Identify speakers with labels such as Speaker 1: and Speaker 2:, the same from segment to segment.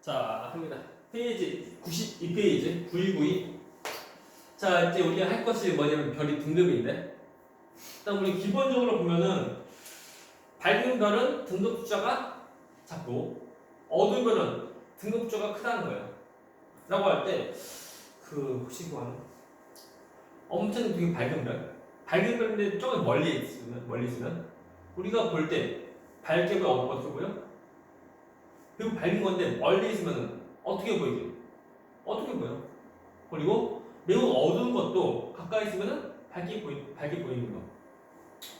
Speaker 1: 자, 합니다. 페이지 92페이지 9292. 자, 이제 우리가 할 것이 뭐냐면 별이 등급인데, 일단 우리 기본적으로 보면은 밝은 별은 등급 숫자가 작고 어두운 별은 등급 숫자가 크다는 거예요. 라고 할 때 혹시 그거 아나? 엄청 되게 밝은 별, 밝은 별인데 조금 멀리 있으면 우리가 볼 때 밝게 보여, 어떻게 보여? 그리고 밝은 건데 멀리 있으면 어떻게 보이지? 어떻게 보여? 그리고 매우 어두운 것도 가까이 있으면 밝게 보이는 거.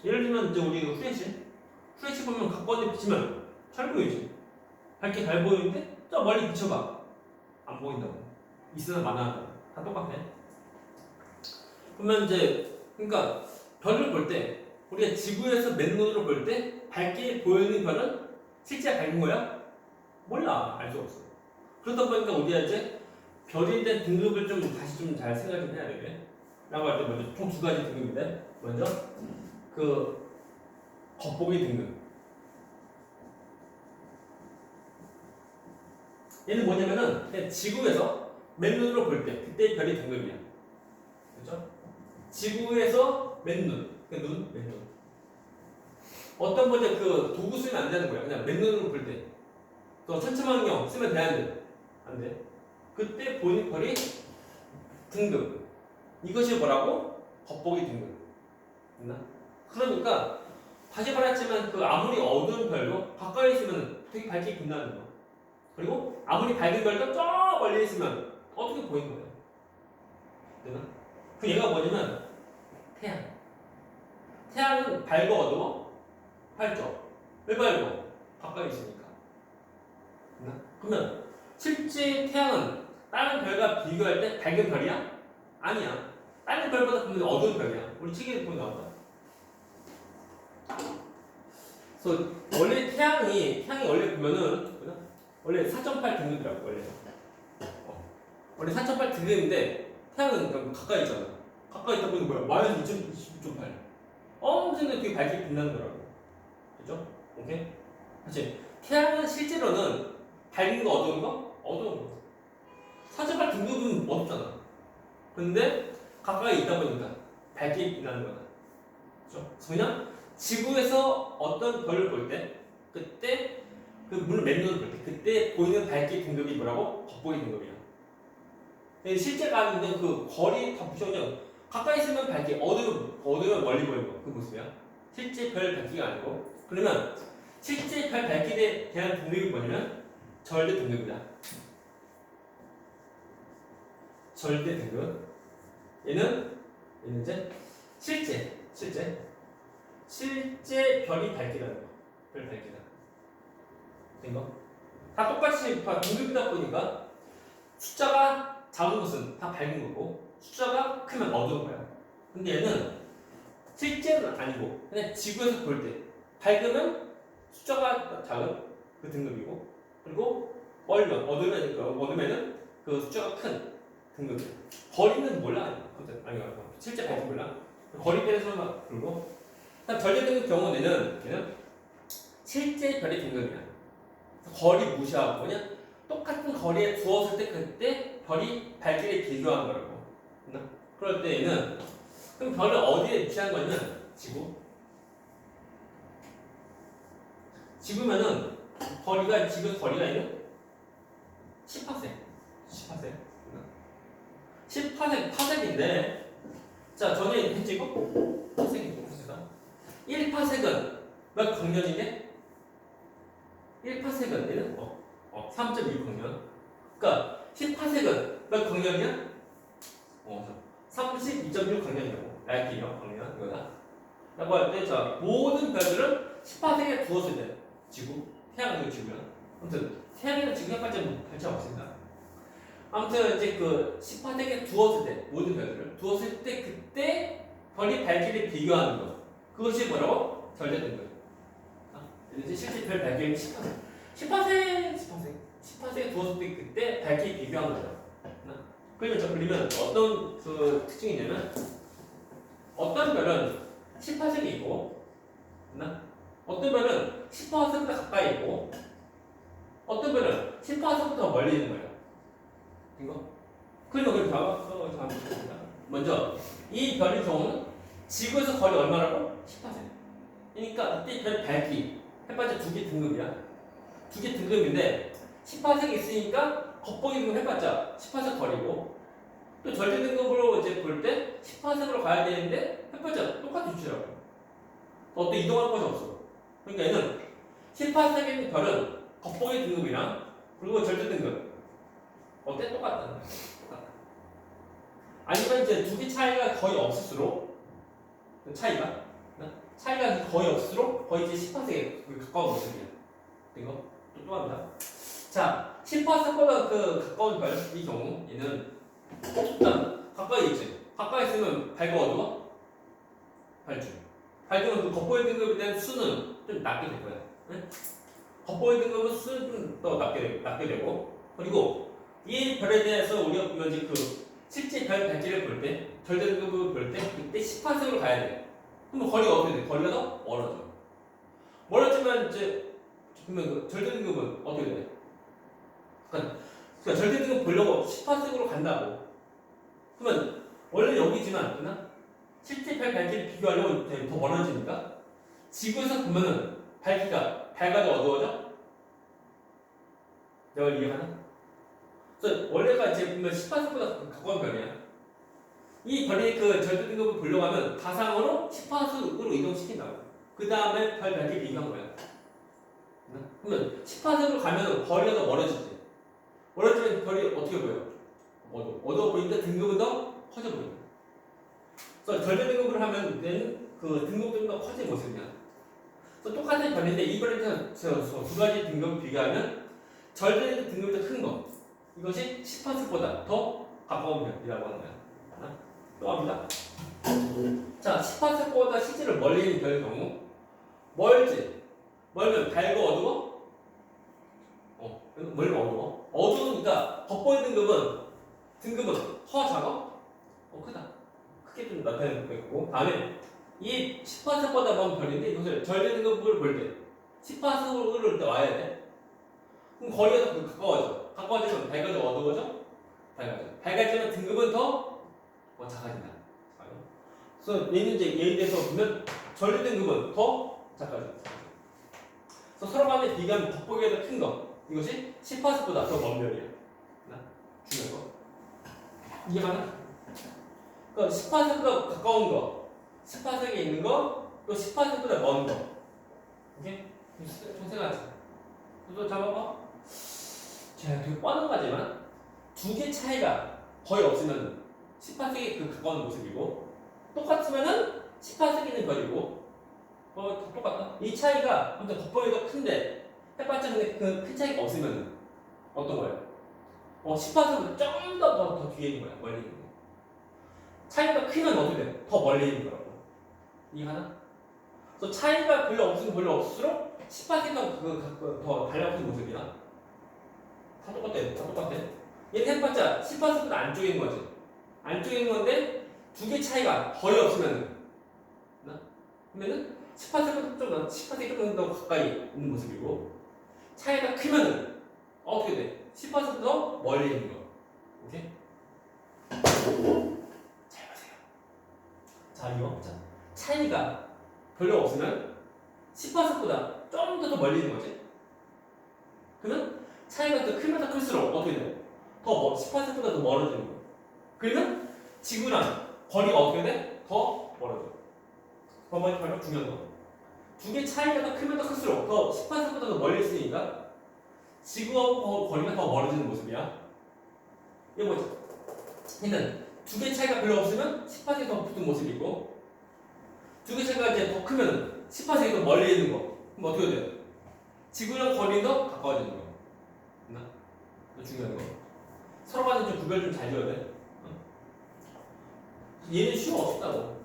Speaker 1: 예를 들면 이제 우리 후레쉬 보면 가까운데 비치면 잘 보이지? 밝게 잘 보이는데 저 멀리 비춰봐, 안 보인다고. 있으나 마나 다 똑같아. 그러면 이제 그러니까 별을 볼 때 우리가 지구에서 맨눈으로 볼 때 밝게 보이는 별은 실제 밝은 거야? 몰라, 알 수 없어. 그러다 보니까 우리가 이제 별에 대한 등급을 좀 다시 좀 잘 생각 좀 해야 되게. 라고 할 때 먼저 총 두 가지 등급인데, 먼저 겉보기 등급. 얘는 뭐냐면은 그냥 지구에서 맨눈으로 볼 때 그때 별이 등급이야. 그렇죠? 지구에서 맨눈, 맨눈. 어떤 번째 도구 쓰면 안 되는 거야. 그냥 맨눈으로 볼 때. 또 천체망경 쓰면 돼, 안 돼? 안 돼. 그때 보이는 별이 등급. 이것이 뭐라고? 겉보기 등급. 있나? 그러니까 다시 말했지만 아무리 어두운 별도 가까이 있으면 되게 밝게 빛나는 거. 그리고 아무리 밝은 별도 저 멀리 있으면 어떻게 보이는 거예요? 되나? 얘가 뭐냐면 태양. 태양은 밝고 어두워? 밝죠? 왜 밝고? 가까이 있으니까. 되나? 그러면 실제 태양은 다른 별과 비교할 때 밝은 별이야? 아니야. 다른 별보다 분명히 어두운 별이야. 우리 책에 보면 나온다. 그래서 원래 태양이 원래 보면은 원래 4.8 등급이라고 원래 4.8 등급인데 태양은 가까이 있잖아. 가까이 있다 보니 뭐야? 마이너스 2.8. 엄청나게 되게 밝게 빛나는 거라고. 그죠? 오케이? 그렇지. 태양은 실제로는 밝은 거 어두운 거? 어두운 거. 4.8 등급은 어둡잖아. 근데 가까이 있다 보니까 밝게 빛나는 거다. 그죠? 그냥 지구에서 어떤 별을 볼 때 그때 물론 맨눈을 볼 때 그때 보이는 밝기 등급이 뭐라고? 겉보기 등급이야. 실제가 있는 거리 다 부셔져. 가까이 있으면 밝게, 어두우면 멀리 보이는 거, 그 모습이야. 실제 별 밝기가 아니고. 그러면 실제 별 밝기에 대한 등급이 뭐냐면 절대 등급이다. 절대 등급. 얘는 이제 실제 별이 밝기라는 거. 별 밝기다. 된 거? 다 똑같이 등급이다 보니까 숫자가 작은 것은 다 밝은 거고 숫자가 크면 어두운 거야. 근데 얘는 실제는 아니고 그냥 지구에서 볼 때 밝으면 숫자가 작은 그 등급이고, 그리고 멀면 어두우면은 그 숫자가 큰 등급이야. 거리는 몰라. 아니 실제 밝기 몰라. 거리 빼서만 그리고 절대 등급 경우에는 얘는 실제 별의 등급이야. 거리 무시하고 그냥 똑같은 거리에 두었을 때 그때 별이 밝기를 비교한 거라고. 그럴 때 얘는 그럼 별을 어디에 위치한 거냐면 지구면은 지구 거리가 있는 18색. 자, 전에 했지고 파색이고 1파색은 몇 광년이게? 1파색은 얘는 3.1 광년. 그러니까 10파색은 몇 광년이야? 32.6 광년이라고. 라이트이어 광년 이거다. 라고 할 때 자, 모든 별들은 10파색에 두었을 때 태양이고 지구야. 아무튼 태양이랑 지구가 발전 없습니다. 아무튼 이제 10파색에 두었을 때 모든 별들을 두었을 때 그때 별이 밝기를 비교하는 것. 그것이 뭐라고? 절대 등급. 이제 실제 별 밝기는 10파색에 두었을 때 그때 밝기 비교한 거죠. 그러면 어떤 특징이냐면 어떤 별은 10파색이 있고 어떤 별은 10파색보다 가까이 있고 어떤 별은 10파세보다 더 멀리 있는 거예요. 이거. 그러면 그렇게 잡아보겠습니다. 먼저 이 별의 경우는 지구에서 거리 얼마라고? 10파세. 그러니까 이때 별 밝기 해봤자 2개 등급이야. 2개 등급인데 10파세가 있으니까 겉보기 등급 해봤자 10파세 거리고 또 절대 등급으로 이제 볼 때 10파세로 가야 되는데 해봤자 똑같은 위치라고. 어때 이동할 것이 없어. 그러니까 얘는 10파세의 별은 겉보기 등급이랑 그리고 절대 등급 어때? 똑같다. 똑같다. 아니면 이제 2개 차이가 거의 없을수록 차이가 거의 없을수록 거의 이제 10파세에 가까운 모습이야. 이거 또 합니다. 자, 10파세보다 그 가까운 별 이 경우 얘는 일단 가까이 있지. 가까이 있으면 밝고 어두워? 밝죠. 밝으면 그 겉보기 등급에 대한 수는 좀 낮게 될 거야. 응? 겉보기 등급은 수는 좀 더 낮게 되고 그리고 이 별에 대해서 우리가 이제 그 실제 별 밝기를 볼 때 절대 등급을 볼 때 그때 10파세로 가야 돼. 그러면 거리가 어떻게 돼? 거리가 더 멀어져. 멀어지면 이제 그러면 그 절대 등급은 어떻게 돼? 그러니까 절대 등급 보려고 10파세로 간다고. 그러면 원래 여기지만 그나 실제 별 밝기를 비교하려고 더 멀어지니까 지구에서 보면은 밝기가 밝아져 어두워져? 내가 이해하나? 그래서 원래가 이제 보면 10파세보다 가까운 별이야. 이 별이 그 절대 등급을 보려고 하면 가상으로 10파세로 이동시킨다고. 그 다음에 별 밝기 비교한 거야. 그러면 10파세로 가면 거리가 더 멀어지지. 멀어지면 별이 어떻게 보여? 어두워 보이니까 등급은 더 커져 보인다. 그래서 절대 등급을 하면 그 등급은 더 커진 모습이야. 그래서 똑같은 별인데 이 별에 대해서 2가지 등급을 비교하면 절대 등급이 더 큰 거. 이것이 10파세보다 더 가까운 별이라고 하는 거야. 또 합니다. 자, 10파세보다 실제로 멀리 있는 별의 경우 멀지? 멀면 밝고 어두워? 멀면 어두워? 어두우니까 겉보이 등급은 커 작아? 크다. 크게 좀 나타내는 거고 다음에 이 10파세보다 먼 별인데 이것을 절대 등급을 볼 때 10파세로 와야 돼. 그럼 거리가 더 가까워져. 가까워지면 밝아져 어두워져? 밝아지면 등급은 더 작아진다. 그래서 얘는 이제 얘에 대해서 보면 절대 등급은 더 작아진다. 그래서 서로 간에 비교하면 겉보기가 더 큰 거. 이것이 10파세보다 더 먼 별이야. 중요한 거. 이해가나? 그러니까 10파세보다 가까운 거, 10파세에 있는 거, 또 10파세보다 먼 거. 오케이? 좀 생각하자. 또 잡아봐. 자, 되게 뻔한 거지만 2개 차이가 거의 없으면 10파세에 그 가까운 모습이고 똑같으면은 10파세에 있는 별이고 똑같다. 이 차이가 아무튼 겉보기가 큰데 해봤자 그 큰 차이가 없으면 어떤 거예요? 10파세보다 좀 더 뒤에 있는 거야. 멀리 있는 거. 차이가 크면 어떻게 돼? 더 멀리 있는 거라고. 이해하나? 그래서 차이가 별로 없으면 별로 없을수록 10파세가 더 달라붙은 모습이야. 다 똑같아. 얘는 해봤자 10파세보다 안쪽에 있는 거지. 안쪽에 있는 건데 2개 차이가 거의 없으면은 그러면은 10파세 조금 더 가까이 있는 모습이고 차이가 크면은 어떻게 돼? 10파세 더 멀리 있는 거. 오케이? 잘 보세요. 자, 이거 차이가 별로 없으면 10파세보다 좀 더 멀리 있는 거지. 그러면 차이가 더 크면 더 클수록 어떻게 돼? 10파세보다 더 멀어지는 거. 그러면 지구랑 거리가 어떻게 돼? 더 멀어져. 번번이 가장 중요한 거. 2개 차이가 더 크면 더 클수록 더 10파세보다 더 멀리 있으니까 지구하고 거리가 더 멀어지는 모습이야. 이거 뭐지? 얘는 2개 차이가 별로 없으면 10파세 더 붙은 모습이고 2개 차이가 이제 더 크면 10파세 더 멀리 있는 거. 그럼 어떻게 돼? 지구랑 거리는 더 가까워지는 거. 맞나? 중요한 거. 서로 간에 좀 구별 좀 잘 지어야 돼. 얘는 쉬워 없다고.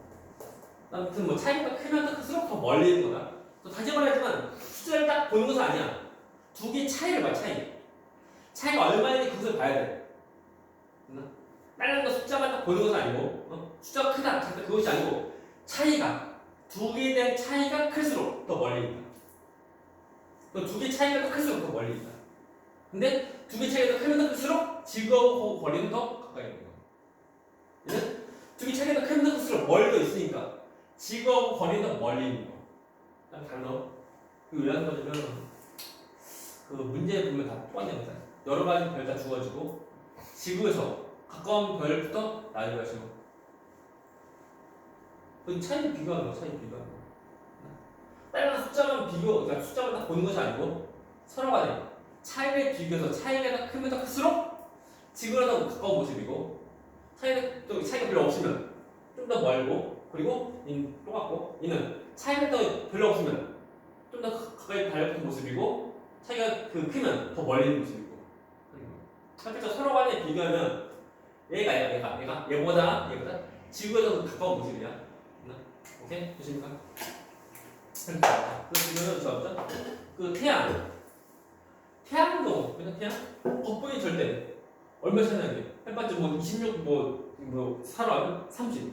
Speaker 1: 아무튼 뭐 차이가 크면 더 클수록 더 멀리 있는 거다. 또 다시 말하지만 숫자를 딱 보는 것은 아니야. 2개 차이를 봐. 차이가 얼마인지 그것을 봐야 돼. 다른 거 숫자만 딱 보는 것은 아니고 숫자가 크다 작다 그것이 아니고 차이가 2개에 대한 차이가 클수록 더 멀리 있다. 또 2개 차이가 더 클수록 더 멀리 있다. 근데 두 개 차이가 크면 클수록 지구하고 거리는 더 가까이 있는 거. 얘는 두 개 차이가 크면 클수록 멀리 있으니까 지구하고 거리는 더 멀리 있는 거. 딱 단어. 이거 왜 하는 거냐면 그 문제 보면 다 똑같은 거다. 여러 가지 별 다 주어지고 지구에서 가까운 별부터 나열하시고 그 차이를 비교하는 거, 차이 비교하는 거. 다른 숫자만 그러니까 숫자만 딱 보는 것이 아니고 서로 간에 차이를 비교해서 차이가 크면 더 클수록 지구랑 더 가까운 모습이고 차이가 별로 없으면 좀 더 멀고 그리고 얘는 똑같고 얘는 차이가 더 별로 없으면 좀 더 가까이 달려붙은 모습이고 차이가 크면 더 멀리 있는 모습이고 그래서 서로 간에 비교하면 얘보다 지구에서 더 가까운 모습이야. 오케이? 되십니까? 그러면 그 태양도 그냥 겉보기 절대 얼마 차이 나게 해봤자 뭐 26, 뭐 사람 30,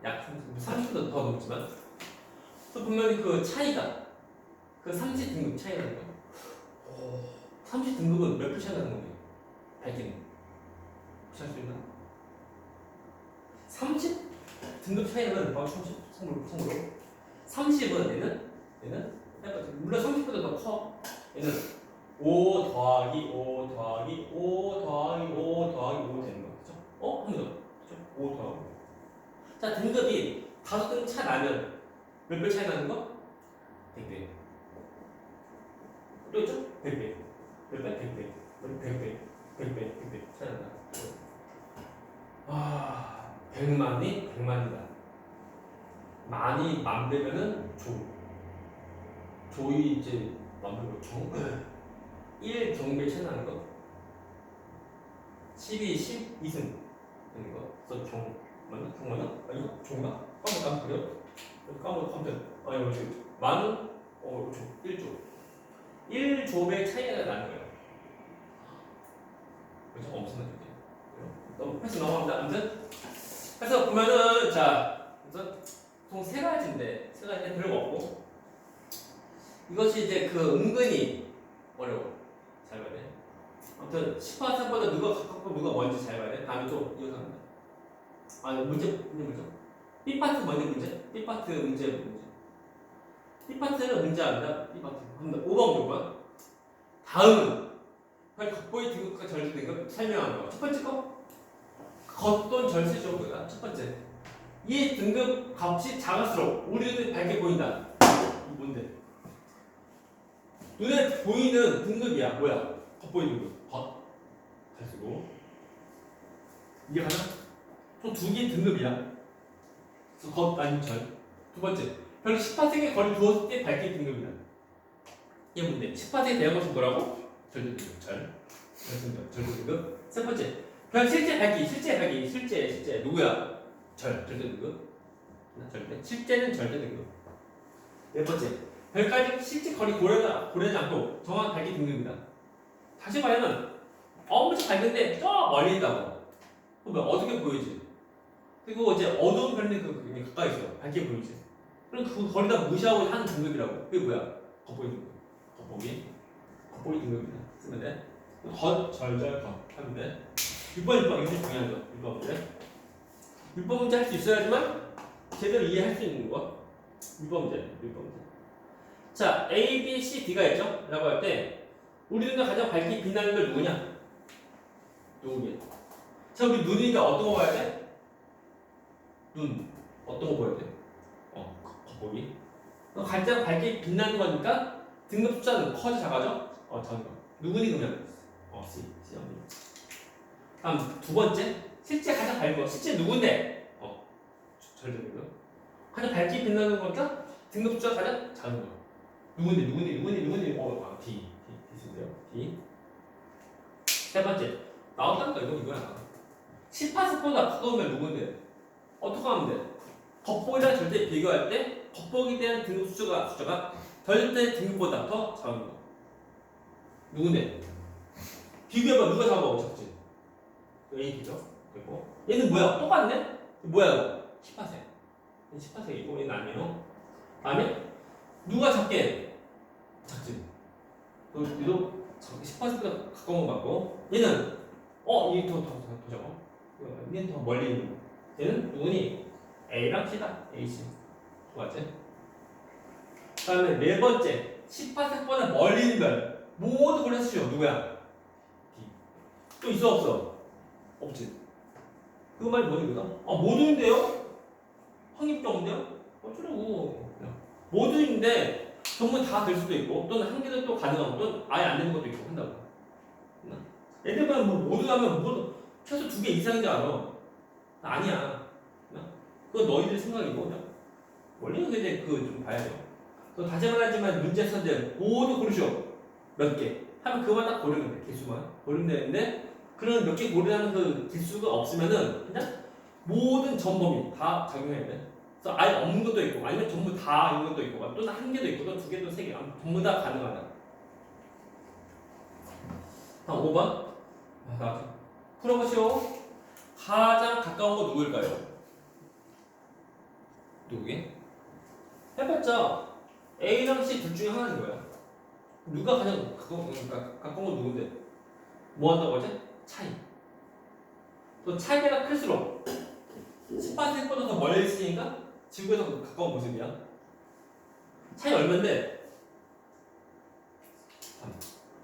Speaker 1: 약 30도 더 넘지만 또 보면 그 차이가 그 30 등급 차이가 나는 거야. 30 등급은 몇 표 차이 나는 거예요? 밝기는 할 수 있나? 30 등급 차이는 바로 30 성으로 30은 얘는 물론 30보다 더 커. 얘는 5 더하기 5 더하기 5 더하기 5 더하기 5 되는 거 그렇죠? 한 번 더. 그렇죠? 5 더하기 5. 자, 등급이 5등급 차 나면 몇 배 차이 나는 거? 100배. 또 있죠? 100배. 몇 배? 100배 차이 난다. 100만이 100만이다. 만이 만배면은 조이 이제 만배로 1경배 차이 나는 거. 12, 12승 되는 거. 그래서 경만은? 아니 종가? 까먹으려? 까먹으면 아니 만은 1조 1조배 차이가 나는 거예요. 그렇죠? 엄청나게 너무 패스 넘어갑니다. 아무튼 그래서 보면은 그래서 총 세 가지인데 별거 없고 이것이 이제 은근히 어려워. 잘 봐야 돼. 아무튼 10%보다 누가 가깝고 누가 먼저 잘 봐야 돼. 다음에 또 이어서 합니다. 문제 뭐죠? B파트 먼저 문제? B파트 문제. B파트는 문제 아니다. B파트. 그럼 5번 볼까요? 다음은 겉보기 등급과 절대 등급 설명하는 거. 첫 번째 거 겉돈 절세죠. 그거가 첫 번째. 이 등급 값이 작을수록 우리 눈에 밝게 보인다. 이 뭔데? 눈에 보이는 등급이야. 뭐야? 겉보이 등급. 잘 쓰고. 이게 하나? 총 두 개의 등급이야. 그래서 겉 아니면 절. 두 번째. 별 10%의 거리 두었을 때 밝게 등급이다. 이게 뭔데? 10%에 대한 것은 뭐라고? 절대 등급. 절대 등급. 세 번째. 별 실제 누구야? 절대 등급. 실제는 절대 등급. 네 번째. 별까지 실제 거리 고려하지 않고 정확한 밝기 등급입니다. 다시 말하면 엄청 밝은데 저 멀리 있다고. 그러면 어둡게 보이지? 그리고 이제 어두운 별은 가까이 있어요. 밝게 보이지? 그럼 그 거리 다 무시하고 하는 등급이라고. 그게 뭐야? 겉보기 등급. 겉보기 등급입니다. 쓰면 돼. 절절 하면 돼. 6번 이거 중요하죠. 6번 문제. 6번 문제 할 수 있어야지만 제대로 이해할 수 있는 거. 6번 문제. 자, A, B, C, D가 있죠? 라고 할 때 우리 눈에 가장 밝게 빛나는 걸 누구냐? 자, 우리 눈이니까 어떤 거 봐야 돼? 눈. 어떤 거 보여야 돼? 겉보기. 가장 밝게 빛나는 거니까 등급 숫자는 커져 작아져? 작은 거. 누구니 그러면? C. 다음 두 번째. 실제 가장 밝은 거. 실제 누군데? 절대 등급. 가장 밝게 빛나는 거니까 등급 숫자가 가장 작은 거. 누군데? D. D인데요. D. 세 번째. 나왔다니까 이거야. 10%보다 가까우면 누군데? 어떻게 하면 돼? 겉보기랑 절대 비교할 때 겉보기에 대한 등급 숫자가 절대 등급보다 더 작은 거. 누군데? 비교해봐. 누가 작아? 작지? A죠? 그리고 얘는 뭐야? 똑같네? 뭐야? 10%. 10%이고 얘는 아니에요. 다음에 누가 작게? 작지. 얘도 10%보다 가까운 거 맞고 얘는 이게 더 적어. 얘는 더 멀리 있는 거. 얘는 누구니? A랑 C다. A, C. 좋았지? 그 다음에 네 번째 10%보다 멀리 있는 별 모두 골라주죠. 누구야? D. 또 있어 없어? 없지. 그 말이 뭐니 그다? 모두인데요? 확립적인데요? 어쩌라고. 모두인데 전부 다 될 수도 있고 또는 한 개도 또 가능하고 또는 아예 안 되는 것도 있고 한다고. 애들만 뭐 모두 하면 모두 최소 2개 이상인 줄 알아. 아니야. 그건 너희들 생각이고 그냥 원리는 이제 그 좀 봐야 돼요. 또 다시 말하지만 문제 선제 모두 고르쇼. 몇 개. 하면 그만 딱 고르면 돼. 개수만 고르면 되는데 그런 몇 개 고르라는 그 개수가 없으면은 그냥 모든 전범위 다 적용해야 돼. 그래서 아예 없는 것도 있고 아니면 전부 다 있는 것도 있고 또는 한 개도 있고 또 두 개도 세 개. 전부 다 가능하다. 다음 5번. 풀어보시오. 가장 가까운 거 누구일까요? 누구게? 해봤자 A랑 C 둘 중에 하나인 거야. 누가 가장 가까운 건 누군데? 뭐 한다고 하지? 차이. 또 차이가 클수록 10%보다 더 멀리 있으니까 지구에서 가까운 모습이야. 차이 얼마인데?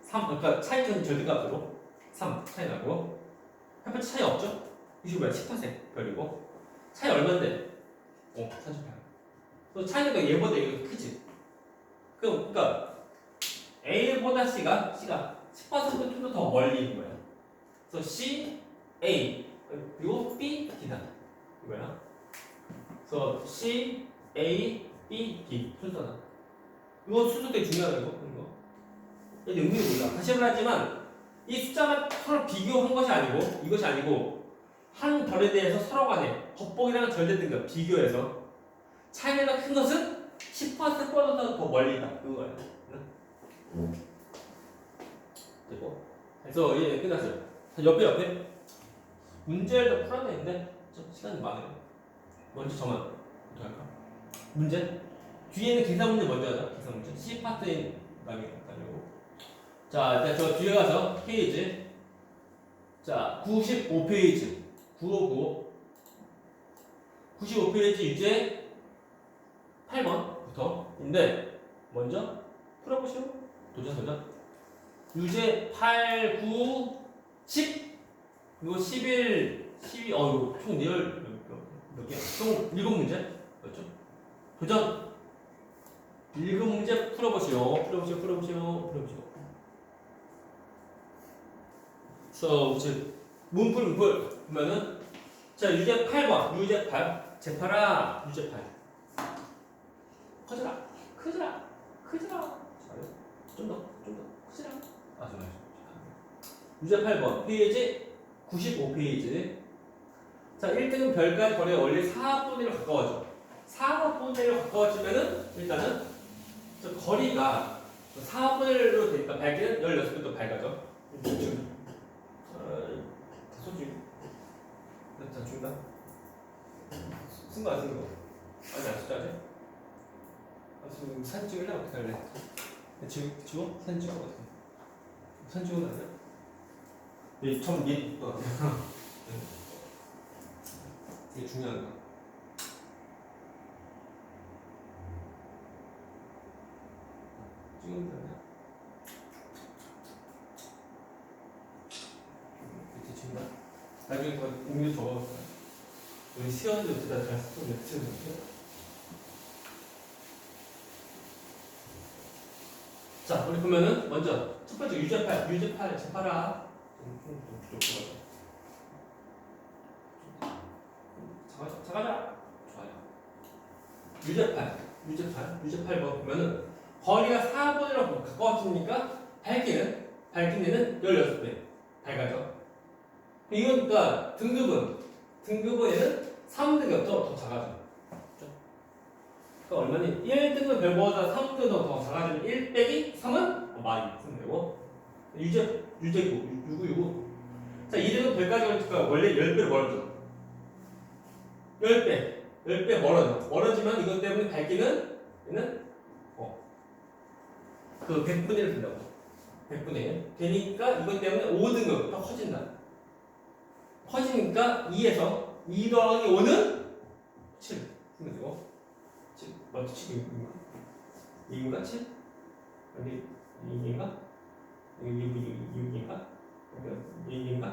Speaker 1: 3. 그러니까 차이는 절대값으로 3 차이 나고 햇볕 차이 없죠? 이게 뭐야? 10% 별이고 차이 얼마인데? 38. 또 차이가 얘보다 이거 크지? 그러니까 A보다 C가 10% 더 멀리 있는 거야. 그래서 C, A 그리고 B, D다 이거야. 그래서 C, A, B, D 순서다. 이거 순서 되게 중요하다 이거. 이게 의미를 몰라. 다시 말하지만 이 숫자만 서로 비교한 것이 아니고 이것이 아니고 한 별에 대해서 서로 간에 겉보기랑 절대등급 비교해서 차이가 큰 것은 10%보다 더 멀리 있다. 그거야. 됐고. 그래서 얘 끝났어요. 옆에 문제를 더 풀어야 되는데 좀 시간이 많아요. 먼저 저만 할까? 문제? 뒤에는 계산 문제 먼저 하자. 계산 문제. C 파트인 남이 다녀고. 자, 일단 저 뒤에 가서 페이지. 자, 95페이지. 95페이지 유제 8번부터인데 먼저 풀어보시오. 도전. 유제 8, 9, 10 그리고 11, 12 이거 총 몇 개야? 총 7문제 맞죠? 도전 7문제 풀어보시오. So, 문풀 보면은 자 유제 8번 유제 8 재파라 유제 8 커져라 좀더 커져라 정말 유제 8번 페이지 95페이지 자 1등은 별까지 거리가 원래 4분의 1로 가까워져 4분의 1로 가까워지면은 일단은 저 거리가 4분의 1로 되니까 밝기는 16배 더 밝아져 자, 준다. 쓴 거 안 쓴 거? 아니, 안 쓰지? 지금 사진 찍을래? 어떻게 할래? 지워? 사진 찍어? 어떻게? 사진 찍으면 안 돼? 이 처음 얘 되게 중요한 거. 찍으면 되나? 밑에 친다. 나중에 그 음료 적어. 우리 시연도 어쩌다 잘 쓰고 렉처를 자, 우리 보면은 먼저 첫 번째 유제8 재파라. 작아져. 좋아요. 유제8번 보면은 거리가 4번이라고 가까워지니까 밝기는 16배 밝아져. 이건 그러니까 등급은 얘는 3등급 더 작아져. 그러니까 얼마니? 1등급 별보다 3등급 더 작아지면 1 빼기 3은 많이 쓰면 되고 유제고 69. 자 2등급 별까지 오니까 원래 10배로 멀어져. 10배 멀어지면 이것 때문에 밝기는 얘는 그 100분의 1을 된다고. 100분의 1 되니까 이것 때문에 5등급 더 커진다. 커지니까 2에서 2 더하기 5는 7. 그리고 7. 맞지? 7인가? 2인가? 7? 여기 2인가? 여기 6인가? 여기 2인가?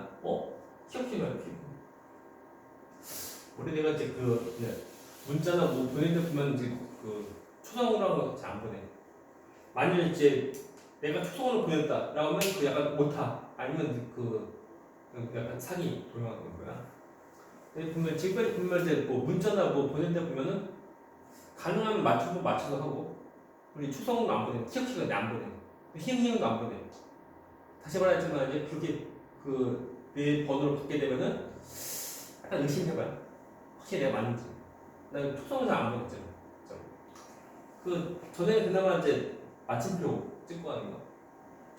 Speaker 1: 키워키면 원래 내가 이제 문자나 뭐 보낼 때 보면 이제 초성으로 하는 거 잘 안 보내. 만일 이제 내가 초성으로 보냈다라고 하면 약간 오타 아니면 약간 사기 돌아가는 거야. 근데 보면 지금까지 보면 이제 뭐 문자나 뭐 보낼 때 보면은 가능하면 맞춰서 하고 우리 초성으로 안 보내. 키워키가 안 보내. 히읗히읗도 안 보내. 다시 말하지만 이제 그렇게 내 번호를 받게 되면은 약간 의심해봐요. 확실히 내가 맞는지. 나 초성을 잘 안 보냈잖아. 전에 그나마 이제 마침표 찍고 하는 거.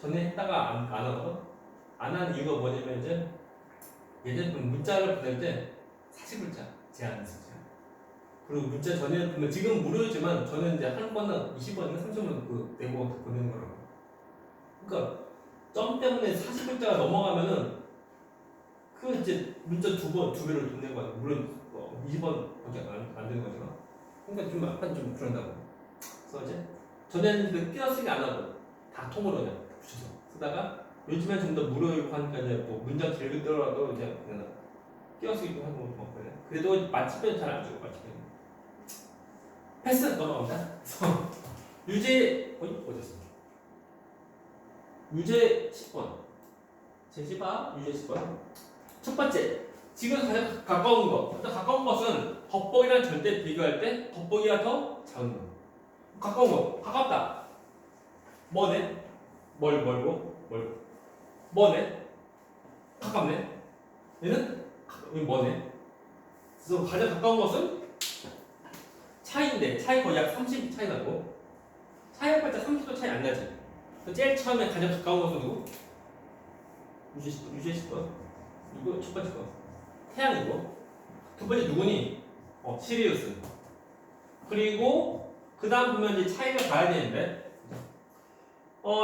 Speaker 1: 전에 했다가 안 하거든. 안 하는 이유가 뭐냐면 이제 예전에 문자를 보낼 때 40글자 제한했었죠. 그리고 문자 전에 보면 지금 무료지만 저는 이제 한 번은 20원이나 30원 내고 보내는 거라고. 그러니까 점 때문에 40글자가 넘어가면은 이제 문자 두 배를 돈 내고 하는 물론 20원밖에 안 되는 거잖아. 그러니까 좀 약간 좀 그런다고. 그래서 이제 전에는 띄어쓰기 안 하고 다 통으로 그냥 붙여서 쓰다가 요즘엔 좀 더 무료이고 하니까 이제 뭐 문장 길더라도 이제 그냥 띄어쓰기도 하고 뭐 그래. 그래도 맞춤표는 잘 안 주고 맞춤표. 패스 넘어갑니다. 그래서 유제 어디였어? 유제 10번. 제10번 유제 10번. 첫 번째, 지금 가장 가까운 것. 가까운 것은 겉보기랑 절대 비교할 때 겉보기가 더 작은 거. 가까운 거, 가깝다. 뭐네? 멀고. 뭐네? 가깝네. 얘는 뭐네? 그래서 가장 가까운 것은 차이인데 차이 거의 약 30 차이 나고 차이 해봤자 30도 차이 안 나지. 제일 처음에 가장 가까운 것은 누구? 유제시 거. 이거 첫 번째 거. 태양이고 두 번째 누구니? 시리우스. 그리고 그 다음 보면 이제 차이가 가야 되는데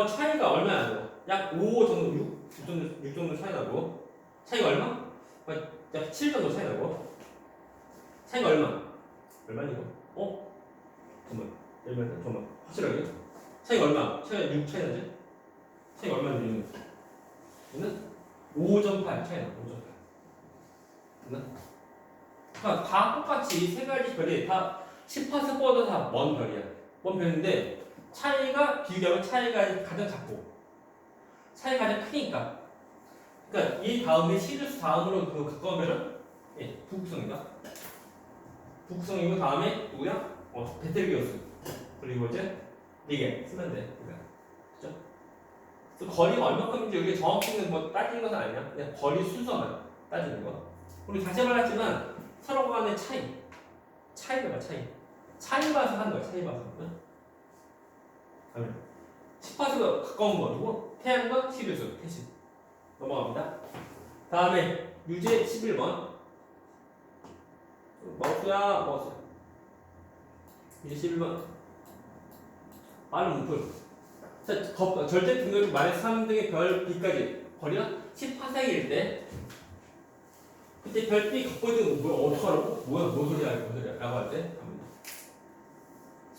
Speaker 1: 차이가 얼마나 나요? 약 5 정도, 6 정도 차이 나고 차이가 얼마? 약 7 정도 차이 나고 차이가 얼마니 이거? 잠깐만 확실하게 차이가 얼마? 차이가 6 차이 나지? 차이가 얼마니? 얘는 5.8 차이 나. 5.8 그러니까 다 똑같이 세 가지 별이 다 10파세보다 다 먼 별이야. 먼 별인데 차이가 비교하면 차이가 가장 작고 차이가 가장 크니까. 그러니까 이 다음에 시리우스 다음으로 가까우면은 부극성이다. 부극성이고 다음에 누구야? 베텔기우스. 그리고 이제 이게 쓰면 돼. 그죠? 그래서 거리가 얼마큼인지 여기 정확히는 뭐 따지는 건 아니야. 그냥 거리 순서만 따지는 거. 우리 다시 말했지만 서로 간의 차이가 차이 봐서 하는 거야. 차이 봐서. 응? 10파세가 가까운 거 누구? 태양과 시리우스. 태시. 넘어갑니다. 다음에 유제 11번. 마우스야. 유제 11번. 빠른 문풀. 절대 등급이 마이너스 3등의 별 B까지 거리가 10파세기일 때 그때 별 B 갖고 있는 거 뭐야? 어떡하라고? 뭔 소리야 라고 할 때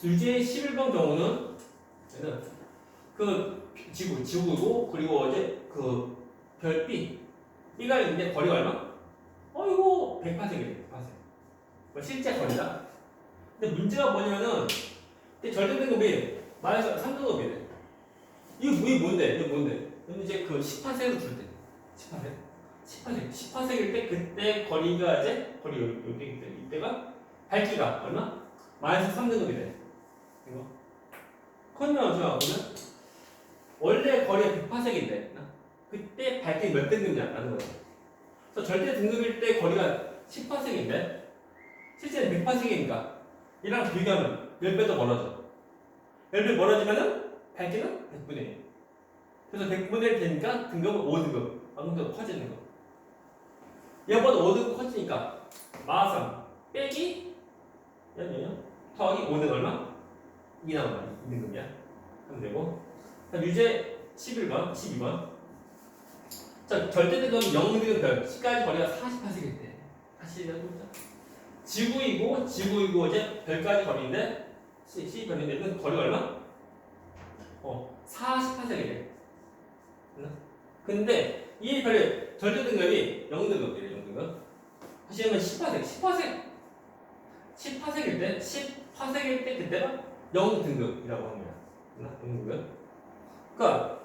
Speaker 1: 유제 11번 경우는 얘는 지구고 그리고 이제 별 B가 있는데 거리가 얼마? 이거 100파세기래. 100파세. 실제 거리다. 근데 문제가 뭐냐면은 절대 등급이 마이너스 3등급이래. 이게 뭔데? 이건 이제 10파세로 줄 때. 10파세일 때 그때 거리가 이제 여기 이때가 밝기가 얼마? 마이너스 3등급이래. 이거. 그러면 보면 원래 거리가 100파세기인데 그때 밝기 몇 등급이냐라는 거야. 그래서 절대 등급일 때 거리가 10파세기인데 실제는 100파세기니까 이랑 비교하면 몇 배 더 멀어져. 10배 멀어지면은 밝기는 100분의 1. 그래서 100분의 1 되니까 등급은 5등급. 방금 더 커지는 거. 얘보다 5등급 커지니까 마하삼 빼기 더하기 5는 얼마? 2 나오면 2등급이야. 하면 되고 유제 11번, 12번. 자, 절대등급 0등급 별, 10까지 거리가 48세기일 때. 다시 해보자. 지구이고 이제 별까지 거리인데, C 별인데, 거리가 얼마? 48세기래. 근데, 이 별의 절대등급이 0등급이래, 0등급. 다시 하면 18세기일 때, 그때가 0등급이라고 합니다. 0등급. 그러니까,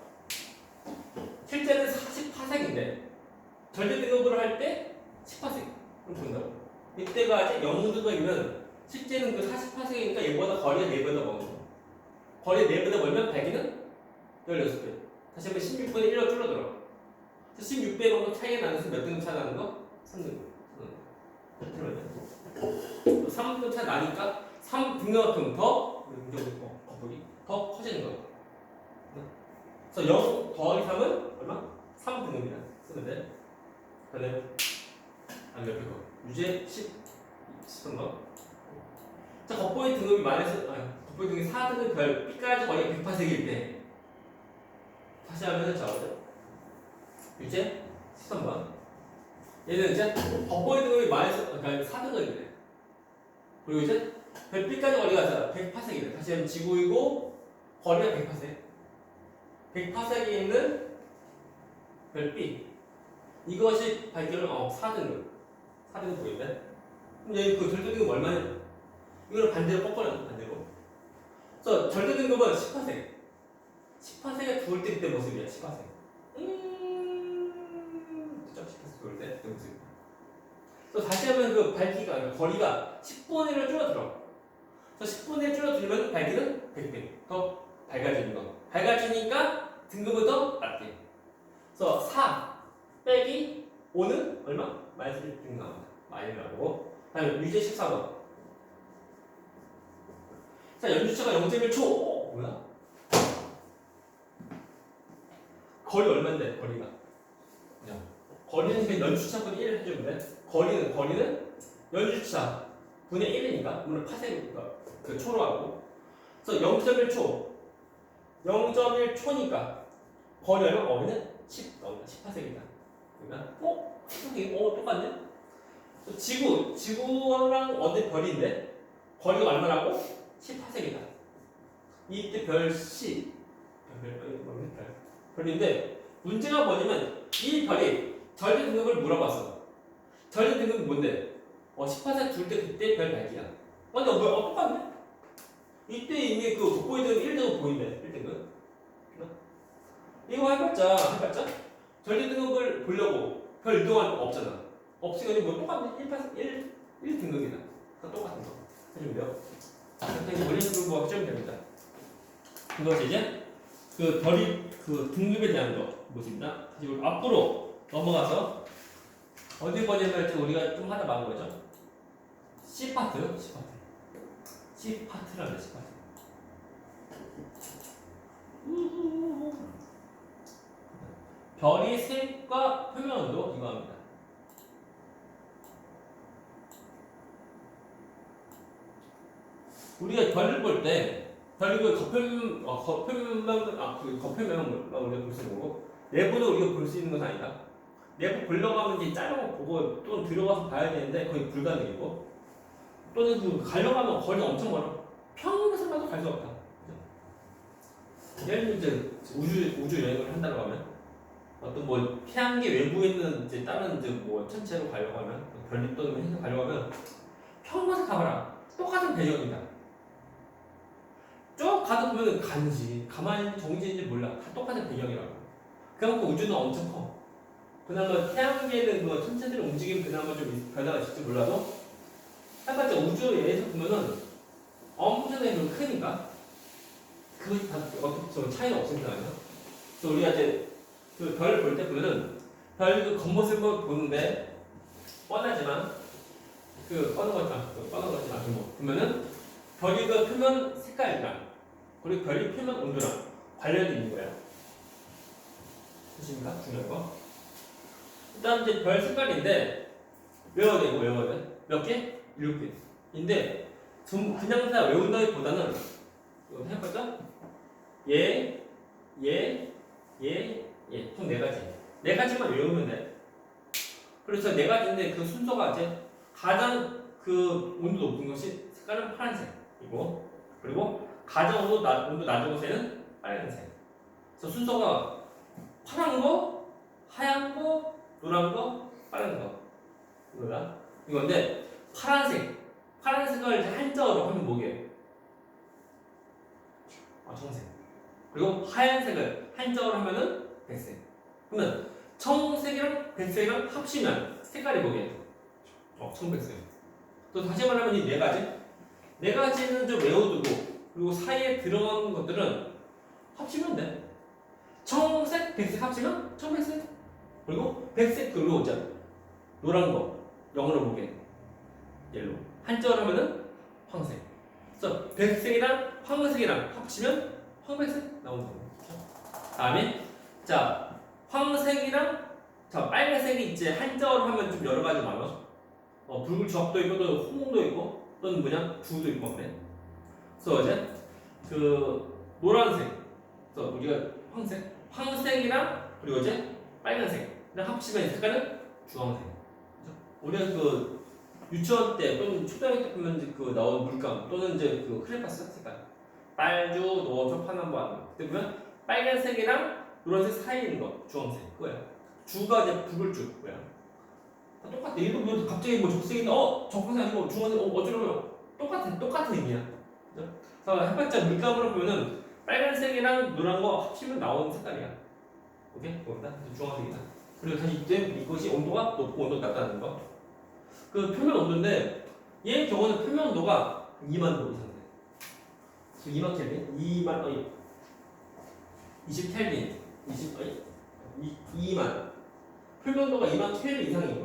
Speaker 1: 실제는 48세기인데 절대등급으로 할 때 18세기 본다고. 이때가 아직 0등급이면 실제는 그 48세기니까 얘보다 거리가 4배다 멀어. 거리가 4배다 멀면 밝기는 16배. 다시 한번 16분의 1로 줄어들어. 16배 정도 차이가 나는 몇 등급 차 나는 거? 3등급. 3등급 차 나니까 3등급만큼 더 거북이 더 커지는 거야. 그래서 0 더하기 3은 얼마? 3등급이다. 쓰면 돼. 그다음에 안 옆에 거. 유제 10번 거. 자, 겉보기 등급이 겉보기 등급이 4등급 별 B까지 거리가 108세기일 때. 다시 하면 자, 유제 13번. 얘는 이제 겉보기 등급이 그러니까 4등급이래. 그리고 이제 별 B까지 거리가 108세기래. 다시 하면 지구이고 거리가 108세기. 108세기에 있는 별 B. 이것이 발견을 4등급 보이는데? 그럼 여기 그 절대등급 얼마냐? 이거를 반대로 꺾어놔, 반대로. 그래서 절대등급은 18세기. 18세기가 두을 때 모습이야, 18세기. 그죠? 18세기 두을 때 모습. 그래서 다시 하면 그 밝기가, 거리가 10분의 1로 줄어들어. 그래서 10분의 1 줄어들면 밝기는 100배. 더 밝아지는 거. 밝아지니까 등급은 더 낮게. 그래서 4 빼기 5는 얼마? 마이너스 1 나옵니다. 마이너스라고. 다음에 유제 14번. 자, 연주차가 0.1초. 뭐야? 거리 얼마인데? 거리가. 거리는 연주차분의 1을 해주면 돼. 거리는 연주차 분의 1이니까 물론 파생이니까 그 초로 하고. 그래서 0.1초. 0.1초니까 거리 얼마? 거리는 10 나온다. 18세기다. 그러니까 똑같네. 지구랑 어디 별인데 거리가 얼마라고? 18세기다. 이때 별 C 별인데 문제가 뭐냐면 이 별이 절대 등급을 물어봤어. 절대 등급이 뭔데? 18세기 둘 때 그때 별 밝기야. 근데 똑같네? 이때 이미 그 돋보이 등급 1등급 보인대. 1등급. 이거 해봤자 절대 등급을 보려고 별 이동할 거 없잖아. 없으니 뭐 똑같네. 1등급이다. 똑같은 거 해주면 돼요. 그때 원인 등급 확정이 됩니다. 이것이 이제 그 별이 그 등급에 대한 거 모습입니다. 다시 앞으로 넘어가서 어디 뭐냐면 우리가 좀 하다 말은 거죠. C 파트라는 C 파트. 별이 색과 표면 온도 이거 합니다. 우리가 별을 볼 때 별이 그 겉표면만 우리가 볼 수 있는 거고 내부도 우리가 볼 수 있는 건 아니다. 내부 보려고 하면 이제 짧은 거 보고 또는 들어가서 봐야 되는데 거의 불가능이고 또는 그 가려고 하면 거리가 엄청 멀어. 평생가도 갈 수 없다. 예를 들면 이제 우주 여행을 한다고 하면 어떤 뭐 태양계 외부에 있는 이제 다른 이제 뭐 천체로 가려고 하면 별이 또는 행성 가려고 하면 평생 가봐라. 똑같은 배경이다. 쭉 가다 보면 가만히 정지인지 몰라. 다 똑같은 배경이라고. 그만큼 우주는 엄청 커. 그나마 태양계는 그 천체들의 움직임 그나마 좀 변화가 있을지 몰라도 해봤자 우주에서 보면은 엄청나게 크니까 그것이 다 어떻게 차이는 없으니까 아니야. 그래서 우리가 이제 그 별을 볼 때 보면은 별 그 겉모습을 보는데 뻔하지만 뻔한 거지만 보면은 별이 그 표면 색깔이랑 그리고 별이 표면 온도랑 관련이 있는 거야. 보십니까? 중요한 거. 일단 이제 별 색깔인데 외워야 돼. 몇 개? 7개인데 그냥 다 외운다기보다는 이거 해볼까? 얘, 총 네 가지. 네 가지만 외우면 돼. 그래서 네 가지인데 그 순서가 이제 가장 그 온도 높은 것이 색깔은 파란색이고, 그리고 가장 온도 낮은 것에는 빨간색. 그래서 순서가 파란 거, 하얀 거, 노란 거, 빨간 거. 이건데 파란 색을 이제 한자어로 하면 뭐게요? 청색. 그리고 하얀색을 한자어로 하면은 백색. 그러면 청색이랑 백색이랑 합치면 색깔이 뭐게요? 청백색. 또 다시 말하면 이 네 가지. 네 가지는 좀 외워두고, 그리고 사이에 들어간 것들은 합치면 돼. 청색, 백색 합치면 청백색. 그리고 백색 그리고 있잖아. 노란 거 영어로 보게 옐로. 한자어로 하면은 황색. 그래서 백색이랑 황색이랑 합치면 황백색 나온다고. 다음에 자 황색이랑 자 빨간색이 이제 한자어로 하면 좀 여러 가지 많아. 붉은 주황도 있고 또 홍도 있고 또는 두도 있고 그래. 그래서 이제 그 노란색. 그래서 우리가 황색이랑 그리고 이제 빨간색이랑 합치면 색깔은 주황색. 그렇죠? 우리가 그 유치원 때 또는 초등학교 때 보면 이제 그 나온 물감 또는 이제 그 크레파스 색깔 빨주, 노초, 파남보 그때 보면 빨간색이랑 노란색 사이에 있는 거 주황색 그거야. 주가 이제 붉을 줄 뭐야. 다 똑같아. 얘도 뭐 갑자기 뭐 적색인데 적색이 아니고 주황색 어쩌려면 똑같은 의미야. 그죠? 그래서 해봤자 물감으로 보면은 빨간색이랑 노란 거 합치면 나오는 색깔이야. 오케이? 거기다 주황색이다. 그리고 다시 이제 이것이 온도가 높고 온도가 낮다는 거. 그 표면 온도인데 얘의 경우는 표면 온도가 2만 도 이상 돼. 2만 켈빈, 20 켈빈, 2만 표면 온도가 2만 켈빈 이상인 거.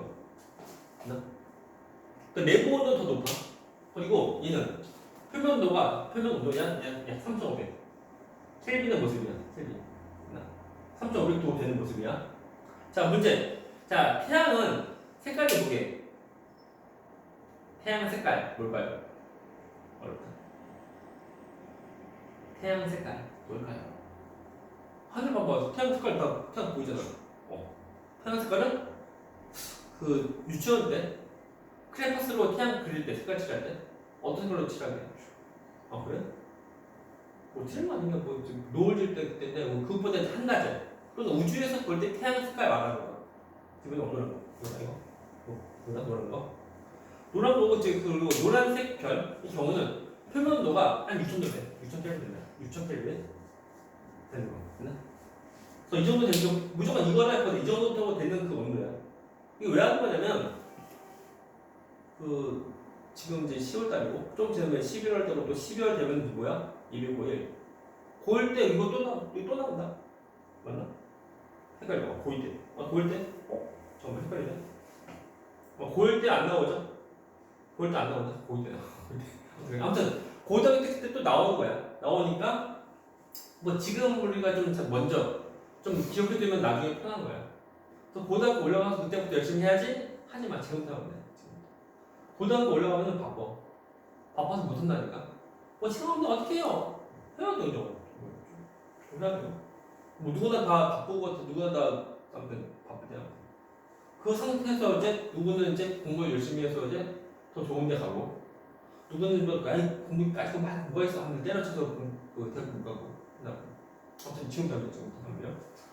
Speaker 1: 그 내부 온도는 더 높아. 그리고 얘는 표면 온도야 약 3.5배. 켈빈의 모습이야. 켈빈. 3.5도 되는 모습이야. 자 문제. 자 태양은 색깔이 뭐게? 태양 색깔 뭘까요? 어렵다. 태양 색깔 뭘까요? 하늘 봐봐. 태양 색깔 다 태양 보이잖아. 태양 색깔은 그 유치원 때 크레파스로 태양 그릴 때 색깔 칠할 때 어떤 걸로 칠하게? 그래? 뭐 틀린 거 아닌가? 뭐 노을 질 때 그때인데 그것보다 한 가지. 그래서 우주에서 볼 때 태양 색깔 말하는 거야. 기분이 어떠는 거? 이거 노란 거? 노란 거고 이제 그리고 노란색 별의 경우는 표면도가 한 6,000도 돼. 6,000켈빈 되는 거. 그래서 이 정도 되면 무조건 이거라 했거든. 이 정도 되는 그 온도야. 이게 왜 하는 거냐면 그 지금 이제 10월 달이고 좀 지나면 11월 되고 또 12월 되면 뭐야? 2일, 5일. 고일 때 이거 또 나온다. 맞나? 헷갈려. 고일 때. 고일 때? 정말 헷갈리네. 고일 때 안 나오죠? 고일 때 안 나온다. 고일 때. 아무튼 고등학교 때 또 나오는 거야. 나오니까 뭐 지금 우리가 좀 먼저 좀 기억해두면 나중에 편한 거야. 그래서 고등학교 올라가서 그때부터 열심히 해야지. 하지 마. 지금부터 하면 돼. 고등학교 올라가면 바빠. 바빠서 못 한다니까. 지금 하면 어떻게 해요? 해야 돼, 이거. 해야 돼요. 뭐 누구나 다 바쁘고 누구나 다 아무튼 바쁘대요. 그 상태에서 이제 누구는 이제 공부 열심히 해서 이제 더 좋은 데 가고 누구는 뭐 공부까지 막 뭐가 있어 하면 때려쳐서 그 대학 못 가고 아무튼 지금부터 하면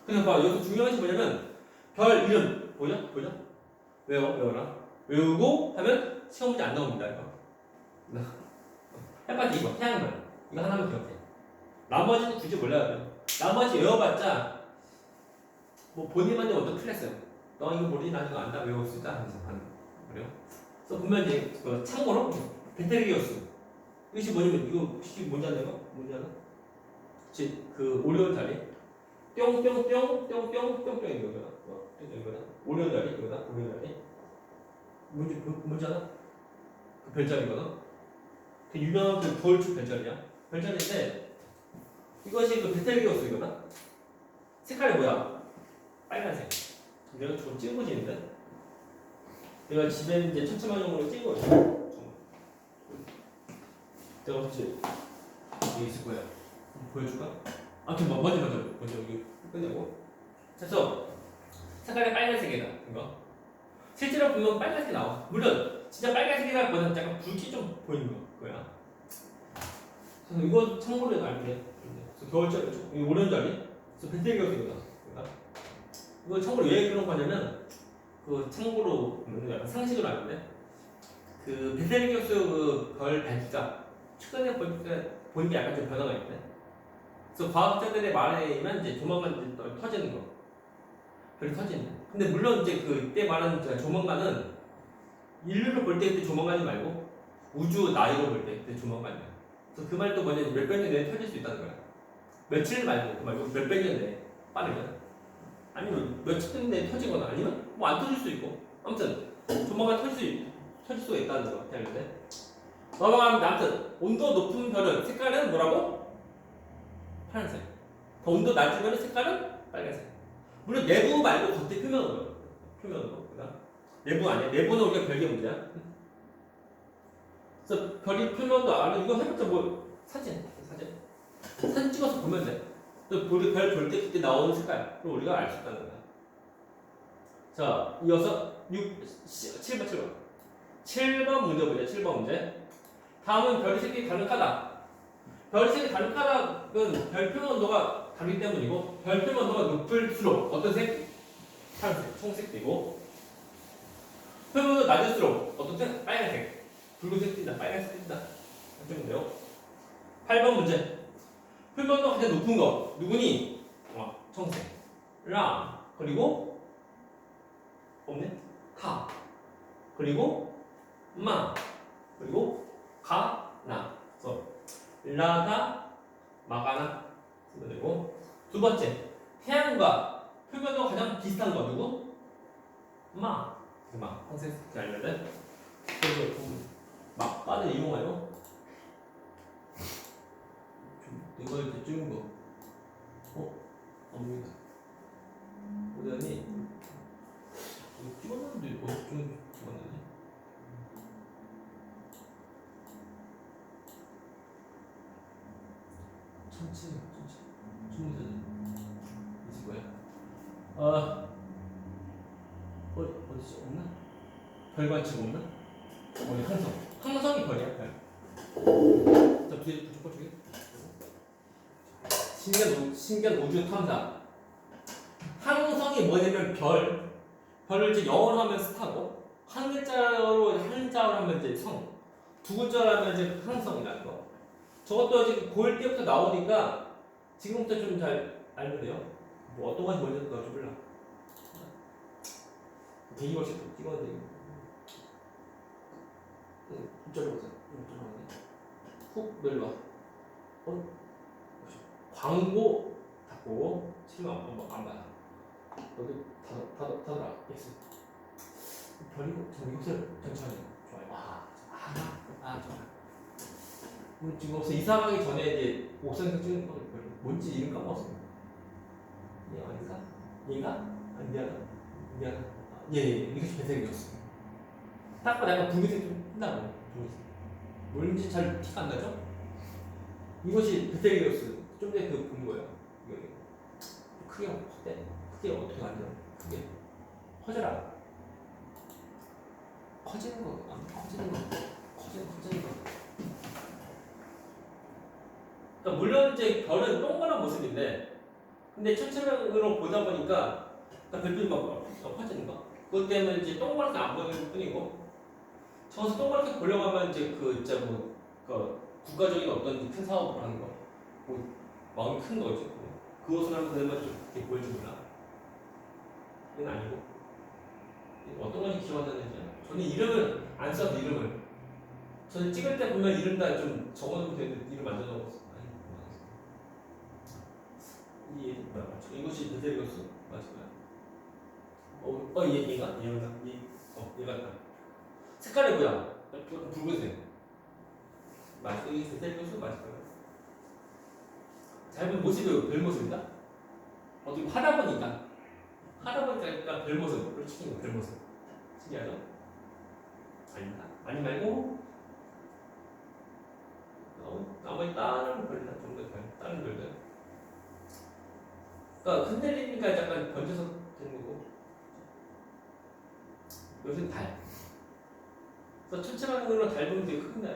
Speaker 1: 그냥 봐. 여기서 중요한 것이 뭐냐면 별 이름 보여? 외워라. 외우고 하면 시험 문제 안 나옵니다. 이거. 해봤지 이거 태양별 이거 하나만 기억해. 나머지는 굳이 몰라야 돼요. 나머지 외워봤자 뭐 본인만의 어떤 클래스 너 이거 모르지 나 이거 안다 외울 수 있다 하면서 하는 그래요. 그래서 보면 이제 그 참고로 베텔기우스 이것이 뭐냐면 이거 혹시 뭔지 아는 거? 뭔지 알아? 그 오리온 자리 뿅뿅뿅 이거다. 오리온 자리 이거다. 오리온 자리 뭔지 알아? 그 별자리거든. 그 유명한 그 겨울출 별자리야. 별자리인데 이것이 그 베텔기우스이거든. 색깔이 뭐야? 빨간색. 내가 저거 찍은 거지 있는데? 내가 집에 이제 천체만용으로 찍은 거지. 내가 혹시 여기 있을 거야. 보여줄까? 아무튼 먼저 여기 끝내고. 그래서 색깔이 빨간색이다. 이거. 실제로 보면 빨간색이 나와. 물론 진짜 빨간색이라기보다는 약간 붉게 좀 보이는 거야. 그래서 이거 참고로 알면 돼. 그래서 겨울철 이 오렌지알이 그래서 배터리가 이거 참고로 왜 그런 거냐면 그 참고로 약간 상식으로 아는데 그 베텔기우스 그별 밝기가 최근에 보니까 약간 좀 변화가 있네. 그래서 과학자들의 말에 의하면 이제 조만간 이제 터지는 거, 별이 터지는. 근데 물론 이제 그때 말하는 조만간은 인류를 볼 때 그때 조만간이 말고 우주 나이로 볼 때 그때 조만간이야. 그래서 그 말도 뭐냐면 몇백 년 내에 터질 수 있다는 거야. 며칠 말고 그 말고 몇백 년 내에 빠르면. 아니면 며칠 내에 터지거나 아니면 뭐 안 터질 수도 있고 아무튼 조만간 터질 수가 있다는 거 알는데 넘어가면 아무튼 온도 높은 별은 색깔은 뭐라고? 파란색. 더 온도 낮은 별은 색깔은 빨간색. 물론 내부 말고 겉에 표면으로 내부 아니야. 내부는 우리가 별개 문제야. 그래서 별이 표면도 알아. 이거 해봤자 뭐 사진 찍어서 보면 돼. 또 우리 별 볼 때 그때 나오는 색깔 그걸 우리가 알 수 있다는 거야. 자, 이어서 7번 문제 보자. 7번 문제. 다음은 별의 색이 다르다. 별의 색이 다르다는 별 표면 온도가 다르기 때문이고 별 표면 온도가 높을수록 어떤 색? 파란색, 청색되고 표면 온도가 낮을수록 어떤 색? 빨간색, 붉은색 띈다, 빨간색 띈다. 맞죠? 8번 문제. 표면 온도가 가장 높은 거 누구니? 청색, 라, 그리고 없네? 가, 그리고 마, 그리고 가, 나. 그래서 라가, 마가나 쓰면 되고. 두 번째, 태양과 표면도 가장 비슷한 거 누구? 마, 황색 알면 돼. 그래서 마가를 이용하여 이거 이렇게 찍은 거. 없습니다. 보더니 찍었는데 어디 찍었는지. 천천히 있을 거야. 어디지 없나? 별관측 없나? 항성이 별이야. 별. 자 뒤에 저쪽 쪽에. 신기한 우주 탐사. 항성이 뭐냐면 별을 이제 영어로 하면 스타고 한 글자로 하면 이제 성, 두 글자로 하면 이제 항성이라는 거. 저것도 이제 고1 때부터 나오니까 지금부터 좀 잘 알면 돼요. 뭐 어떤 것이 뭔지 좀 몰라. 대기걸씩 찍어야 돼. 이쪽으로 보세요. 훅 내려와. 광고 닫고 치면 안 봐요. 여기 닫아라. 예스. 별이고 이것을 전체하네. 좋아요. 좋아. 지금 없어. 이사 가기 전에 이제 옥상에서 찍는 거 뭔지 이름 까먹었어. 얘 아닌가? 얘가? 아니 미안하다. 예. 이것이 배색이었어. 딱 봐도 약간 붉은색 좀 틴다고. 뭔지 잘 티가 안 나죠? 이것이 배색이었어. 좀 전에 본 거예요. 이거. 크게 확대. 크게 어떻게 만들어? 크게 커져라. 커지는 거. 그러니까 물론 이제 별은 동그란 모습인데, 근데 천체적으로 보다 보니까 별빛이 막 커지는 거. 그것 때문에 이제 동그랗게 안 보이는 뿐이고, 저기서 동그랗게 보려고 하면 이제 국가적인 어떤 큰 사업을 하는 거, 마음이 큰 거지. 그것을 하면 되면 좀 이렇게 보일지 몰라. 이건 아니고. 어떤 건지 기억 안 나는지. 저는 이름을 안 써서 이름을. 저는 찍을 때 보면 이름 다 좀 적어놓으면 되는데 이름 안 적어놓았어. 이것이 베텔리우스 맞을까요? 얘가 같다. 색깔이 뭐야? 붉은색. 맞죠? 이게 베텔리우스 맞을까요? 잘 보면 모습이 별 모습이다. 어떻게 할아버니까 약간 별 모습으로 찍힌 거, 별 모습. 신기하죠? 아닙니다. 아니 말고 나머지 다른 별이나 좀 더 다른 별들. 그러니까 흔들리니까 약간 번져서 되는 거고. 여기는 달. 그래서 천체 방향으로 달 보면 되게 크거든요.